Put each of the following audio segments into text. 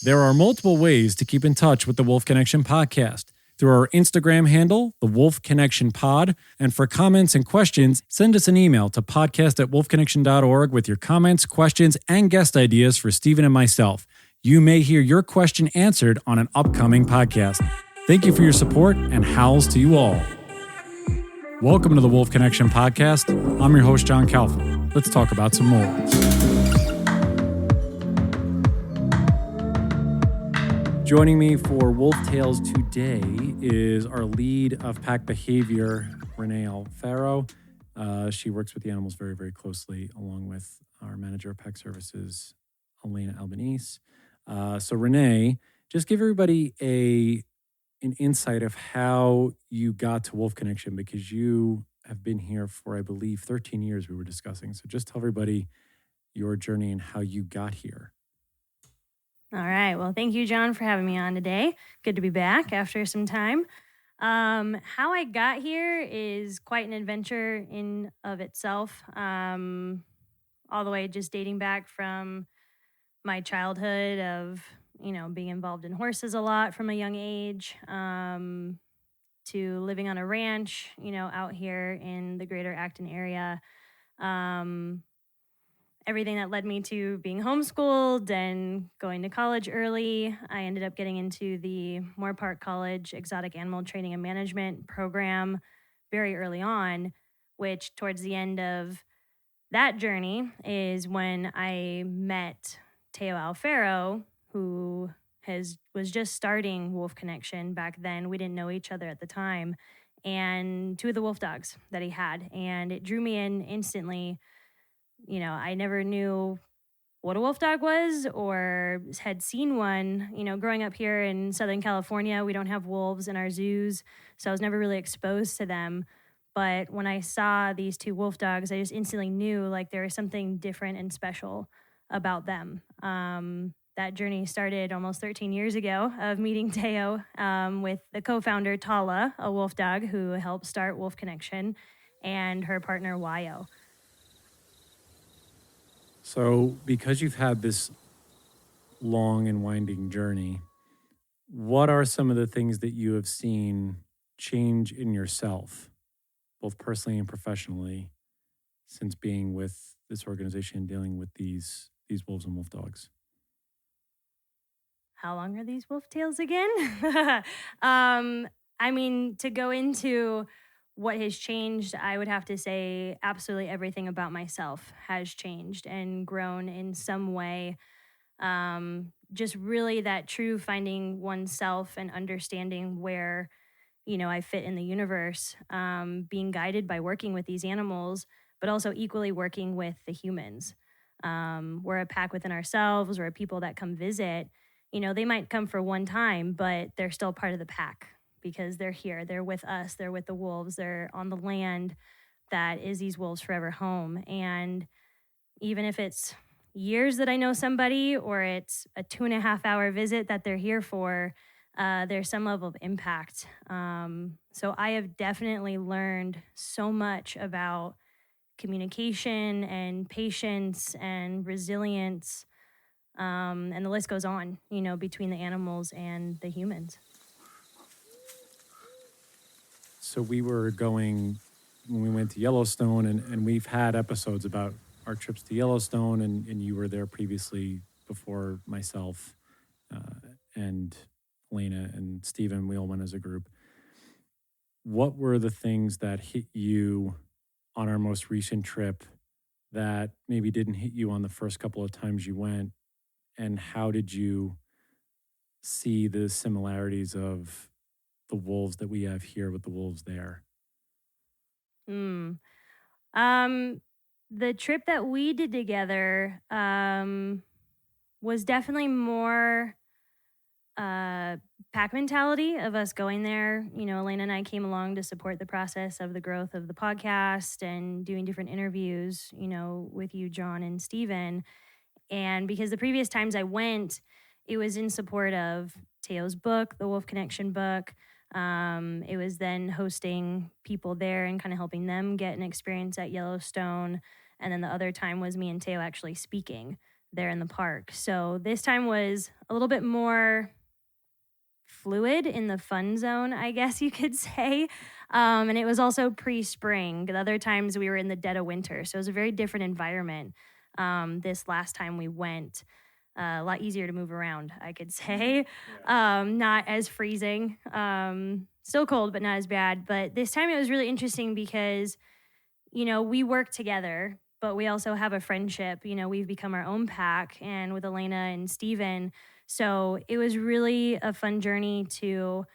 There are multiple ways to keep in touch with the Wolf Connection podcast. Through our Instagram handle, the Wolf Connection Pod, and for comments and questions, send us an email to podcast@wolfconnection.org with your comments, questions, and guest ideas for Stephen and myself. You may hear your question answered on an upcoming podcast. Thank you for your support, and howls to you all. Welcome to the Wolf Connection podcast. I'm your host, John Calfin. Let's talk about some wolves. Joining me for Wolf Tales today is our lead of pack behavior, Renee Alfero. She works with the animals very, very closely, along with our manager of pack services, Elena Albanese. So Renee, just give everybody an insight of how you got to Wolf Connection, because you have been here for, I believe, 13 years we were discussing. So just tell everybody your journey and how you got here. All right. Well, thank you, John, for having me on today. Good to be back after some time. How I got here is quite an adventure in of itself. All the way just dating back from my childhood of, being involved in horses a lot from a young age, to living on a ranch, out here in the greater Acton area. Everything that led me to being homeschooled and going to college early. I ended up getting into the Moorpark College Exotic Animal Training and Management program very early on, which towards the end of that journey is when I met Teo Alfero, who was just starting Wolf Connection back then. We didn't know each other at the time, and two of the wolf dogs that he had, and it drew me in instantly. I never knew what a wolf dog was or had seen one. Growing up here in Southern California, we don't have wolves in our zoos, so I was never really exposed to them. But when I saw these two wolf dogs, I just instantly knew like there was something different and special about them. That journey started almost 13 years ago of meeting Teo with the co-founder Tala, a wolf dog who helped start Wolf Connection, and her partner Wayo. So because you've had this long and winding journey, what are some of the things that you have seen change in yourself, both personally and professionally, since being with this organization and dealing with these wolves and wolf dogs? How long are these wolf tales again? To go into what has changed, I would have to say absolutely everything about myself has changed and grown in some way. Just really that true finding oneself and understanding where, I fit in the universe, being guided by working with these animals, but also equally working with the humans. We're a pack within ourselves. We're people that come visit. They might come for one time, but they're still part of the pack because they're here. They're with us. They're with the wolves. They're on the land that is these wolves' forever home. And even if it's years that I know somebody or it's a 2.5-hour visit that they're here for, there's some level of impact. So I have definitely learned so much about communication and patience and resilience. And the list goes on, between the animals and the humans. So we were going, when we went to Yellowstone, and we've had episodes about our trips to Yellowstone, and you were there previously before myself and Elena and Stephen. We all went as a group. What were the things that hit you on our most recent trip that maybe didn't hit you on the first couple of times you went? And how did you see the similarities of the wolves that we have here with the wolves there? The trip that we did together was definitely more pack mentality of us going there. Elena and I came along to support the process of the growth of the podcast and doing different interviews, with you, John, and Stephen. And because the previous times I went, it was in support of Teo's book, the Wolf Connection book. It was then hosting people there and kind of helping them get an experience at Yellowstone. And then the other time was me and Teo actually speaking. there in the park. So this time was a little bit more fluid in the fun zone, I guess you could say. And it was also pre spring. The other times we were in the dead of winter. So it was a very different environment this last time we went. A lot easier to move around, I could say. Not as freezing. Still cold, but not as bad. But this time it was really interesting because, we work together, but we also have a friendship. We've become our own pack, and with Elena and Steven. So it was really a fun journey to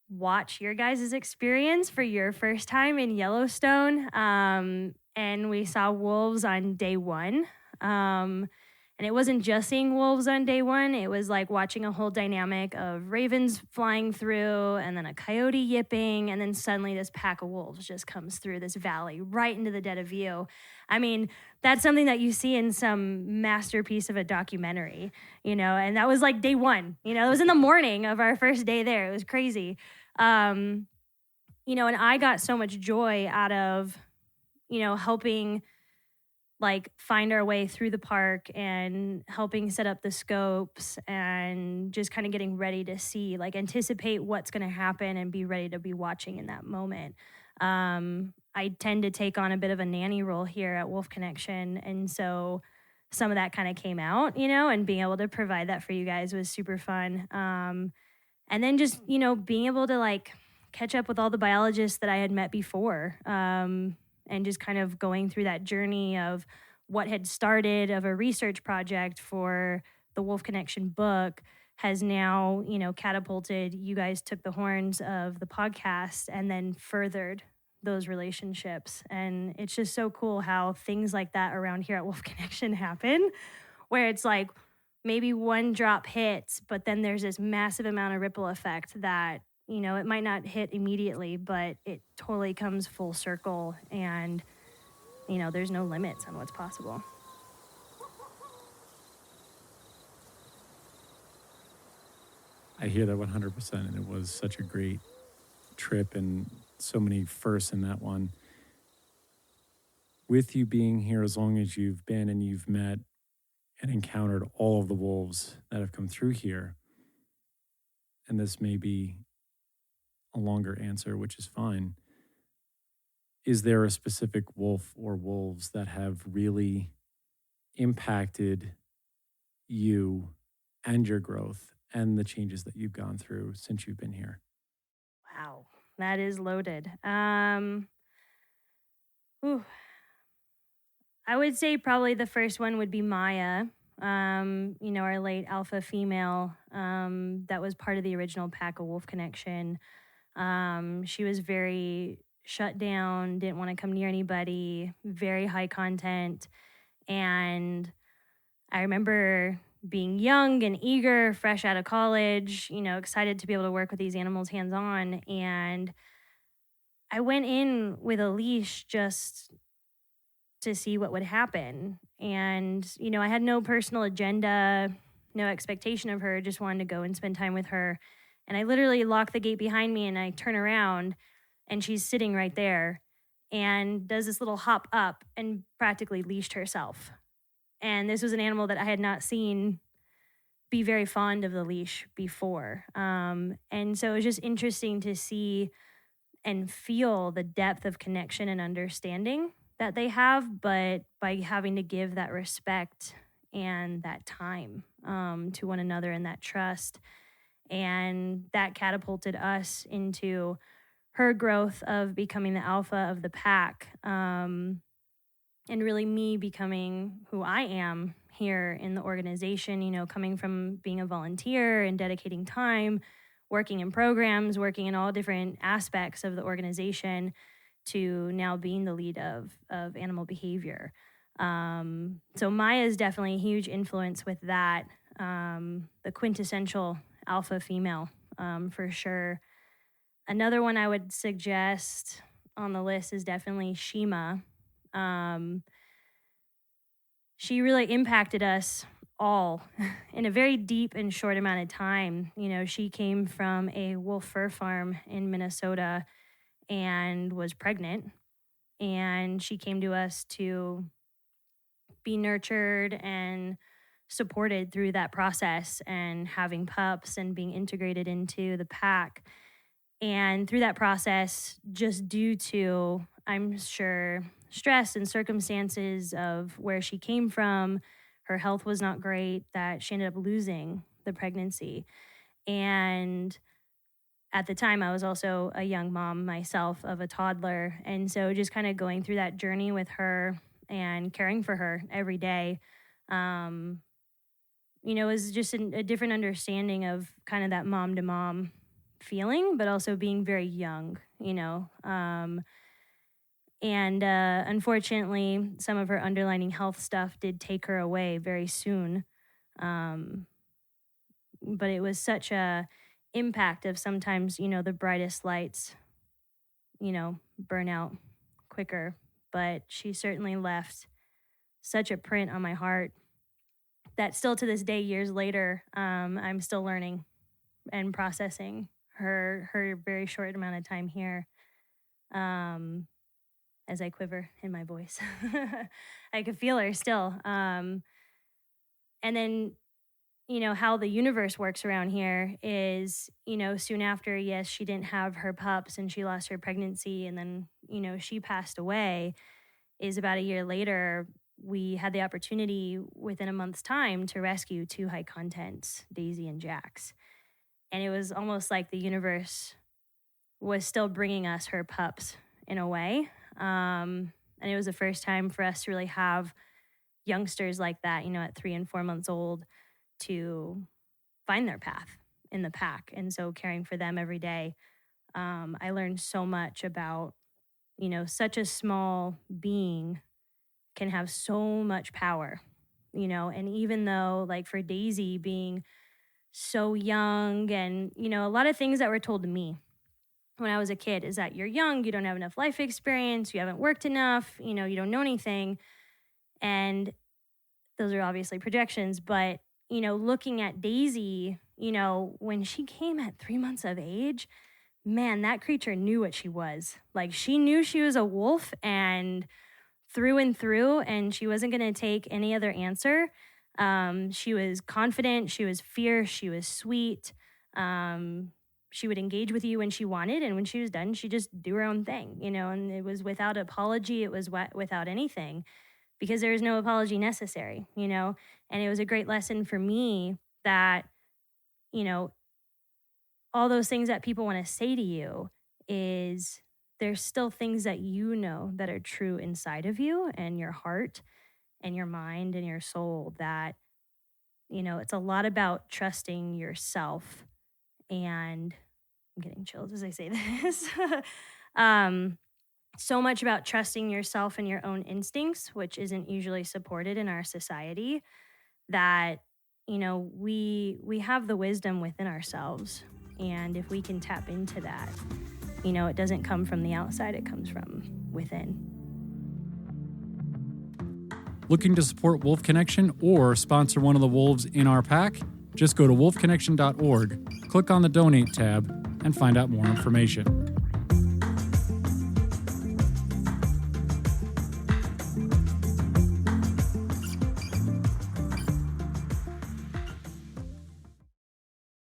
watch your guys' experience for your first time in Yellowstone. And we saw wolves on day one. And it wasn't just seeing wolves on day one, it was like watching a whole dynamic of ravens flying through and then a coyote yipping. And then suddenly this pack of wolves just comes through this valley right into the dead of view. I mean, that's something that you see in some masterpiece of a documentary, and that was like day one. It was in the morning of our first day there. It was crazy. And I got so much joy out of, helping like find our way through the park and helping set up the scopes and just kind of getting ready to see, like anticipate what's going to happen and be ready to be watching in that moment. I tend to take on a bit of a nanny role here at Wolf Connection. And so some of that kind of came out, and being able to provide that for you guys was super fun. And then just, being able to like catch up with all the biologists that I had met before, and just kind of going through that journey of what had started of a research project for the Wolf Connection book has now, catapulted. You guys took the horns of the podcast and then furthered those relationships. And it's just so cool how things like that around here at Wolf Connection happen, where it's like, maybe one drop hits, but then there's this massive amount of ripple effect that, it might not hit immediately, but it totally comes full circle. And, there's no limits on what's possible. I hear that 100%. And it was such a great trip and so many firsts in that one. With you being here as long as you've been and you've met and encountered all of the wolves that have come through here, and this may be a longer answer, which is fine. Is there a specific wolf or wolves that have really impacted you and your growth and the changes that you've gone through since you've been here? Wow, that is loaded. Whew. I would say probably the first one would be Maya. Our late alpha female, that was part of the original pack of Wolf Connection. She was very shut down, didn't want to come near anybody, very high content. And I remember being young and eager, fresh out of college, excited to be able to work with these animals hands on. And I went in with a leash just to see what would happen. And, I had no personal agenda, no expectation of her, just wanted to go and spend time with her. And I literally lock the gate behind me and I turn around and she's sitting right there and does this little hop up and practically leashed herself. And this was an animal that I had not seen be very fond of the leash before. And so it was just interesting to see and feel the depth of connection and understanding that they have, but by having to give that respect and that time to one another and that trust. And that catapulted us into her growth of becoming the alpha of the pack, and really me becoming who I am here in the organization, coming from being a volunteer and dedicating time, working in programs, working in all different aspects of the organization, to now being the lead of animal behavior. So Maya is definitely a huge influence with that, the quintessential alpha female, for sure. Another one I would suggest on the list is definitely Shima. She really impacted us all in a very deep and short amount of time. She came from a wolf fur farm in Minnesota and was pregnant. And she came to us to be nurtured and supported through that process and having pups and being integrated into the pack. And through that process, just due to, I'm sure, stress and circumstances of where she came from, her health was not great, that she ended up losing the pregnancy. And at the time, I was also a young mom myself of a toddler. And so just kind of going through that journey with her and caring for her every day, um, is just a different understanding of kind of that mom to mom feeling, but also being very young, and unfortunately, some of her underlying health stuff did take her away very soon. Um, but it was such a impact of sometimes, the brightest lights, burn out quicker. But she certainly left such a print on my heart that still to this day, years later, I'm still learning and processing her very short amount of time here. As I quiver in my voice, I could feel her still. And then, how the universe works around here is, soon after, yes, she didn't have her pups and she lost her pregnancy, and then, she passed away, is about a year later, we had the opportunity within a month's time to rescue 2 high contents, Daisy and Jax. And it was almost like the universe was still bringing us her pups in a way. And it was the first time for us to really have youngsters like that, at 3 and 4 months old, to find their path in the pack. And so caring for them every day, I learned so much about, such a small being can have so much power, and even though, like, for Daisy being so young, and, a lot of things that were told to me when I was a kid is that you're young, you don't have enough life experience, you haven't worked enough, you don't know anything. And those are obviously projections, but, looking at Daisy, when she came at 3 months of age, man, that creature knew what she was. Like, she knew she was a wolf and through and through, and she wasn't going to take any other answer. She was confident, she was fierce, she was sweet. She would engage with you when she wanted, and when she was done, she just do her own thing, and it was without apology, it was without anything, because there is no apology necessary, and it was a great lesson for me that, all those things that people want to say to you is there's still things that that are true inside of you and your heart and your mind and your soul, that, it's a lot about trusting yourself. And I'm getting chills as I say this. So much about trusting yourself and your own instincts, which isn't usually supported in our society, that, we have the wisdom within ourselves. And if we can tap into that, it doesn't come from the outside, it comes from within. Looking to support Wolf Connection or sponsor one of the wolves in our pack? Just go to wolfconnection.org, click on the Donate tab, and find out more information.